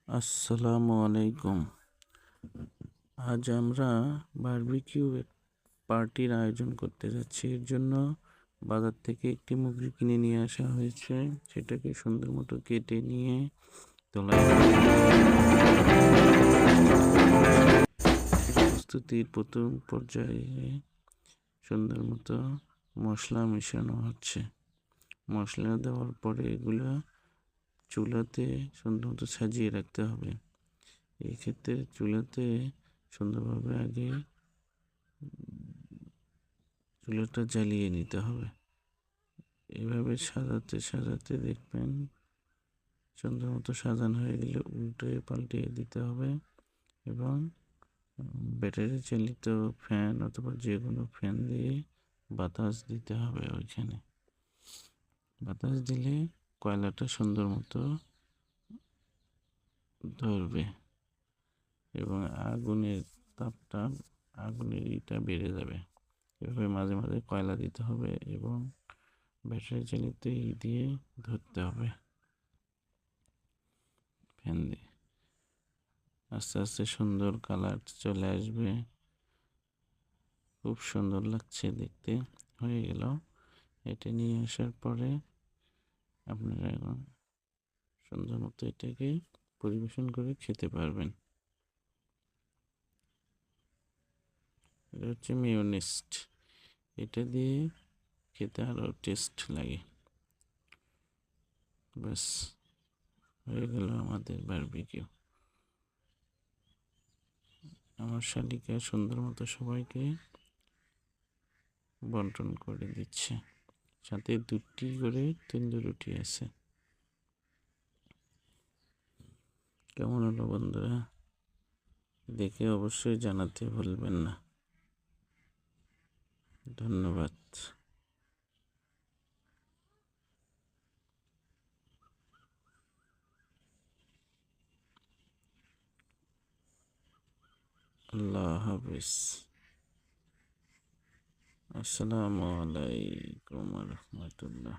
আসসালামু আলাইকুম। আজ আমরা বারবিকিউ পার্টির আয়োজন করতে যাচ্ছি। এর জন্য বাজার থেকে একটি মুরগি কিনে নিয়ে আসা হয়েছে। সেটাকে সুন্দর মতো কেটে নিয়ে প্রস্তুতির প্রথম পর্যায়ে সুন্দর মতো মশলা মেশানো হচ্ছে। মশলা দেওয়ার পরে এগুলো চুলাতে সুন্দর মতো সাজিয়ে রাখতে হবে। এই ক্ষেত্রে চুলাতে সুন্দরভাবে আগে চুলাটা জ্বালিয়ে নিতে হবে। এভাবে সাজাতে সাজাতে দেখবেন সুন্দর মতো সাজানো হয়ে গেলে উল্টে পাল্টে দিতে হবে এবং ব্যাটারি চালিত ফ্যান অথবা যে কোনো ফ্যান দিয়ে বাতাস দিতে হবে। ওইখানে বাতাস দিলে কয়লাটা সুন্দর মতো ধরবে এবং আগুনের ইটা বেড়ে যাবে। এভাবে মাঝে মাঝে কয়লা দিতে হবে এবং ব্যাটারি চালিত দিয়ে ধরতে হবে ফ্যান দিয়ে। আস্তে আস্তে সুন্দর কালার চলে আসবে, খুব সুন্দর লাগছে দেখতে। হয়ে গেল। এটা নিয়ে আসার পরে আপনারা এখন সুন্দর মতো এটাকে পরিবেশন করে খেতে পারবেন। এটা হচ্ছে মেয়োনিজ, এটা দিয়ে খেতে আরও টেস্ট লাগে। ব্যাস হয়ে গেল আমাদের বারবিকিউ। আমার শালিকা সুন্দর মতো সবাইকে বন্টন করে দিচ্ছে। সাথে 2টি করে তন্দুরি রুটি আছে। কেমন হলো বন্ধুরা? দেখে অবশ্যই জানাতে ভুলবেন না। ধন্যবাদ। আল্লাহ হাফিজ। আসসালামু আলাইকুম রহমতুল্লাহ।